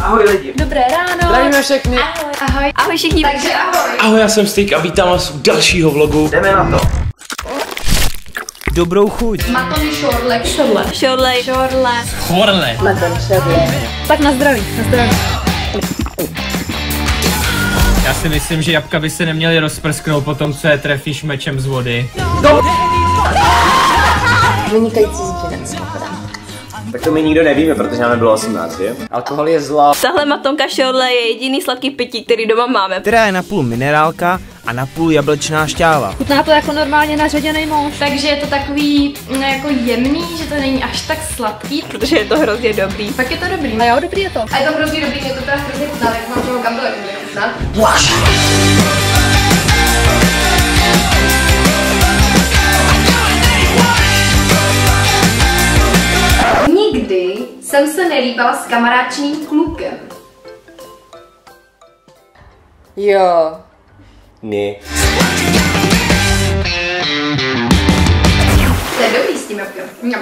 Ahoj lidi. Dobré ráno. Zdravíme všechny. Ahoj. Ahoj. Ahoj všichni. Takže ahoj. Ahoj, já jsem Styk a vítám vás u dalšího vlogu. Jdeme na to. Dobrou chuť. Matony šorle. Šorle. Šorle. Šorle. Chorle. Maton šorle. Tak na zdraví. Na zdraví. Já si myslím, že jabka by se neměly rozprsknout po tom, co je trefíš mečem z vody. Vynikající zvířec. Tak to my nikdo nevíme, protože nám nebylo 18, je? Alkohol je zlá. Tahle matonka šorle je jediný sladký pití, který doma máme. Která je napůl minerálka a napůl jablečná šťáva. Chutná to jako normálně naředěný mouž. Takže je to takový jako jemný, že to není až tak sladký. Protože je to hrozně dobrý. Tak je to dobrý. A jo, dobrý je to. A je to hrozně dobrý, že to teda hrozně chutná, tak mám toho kam to taky bude chutnat. Nikdy jsem se nelíbala s kamarádčiným klukem. Jo. Ne. To je dobrý s tím, jo.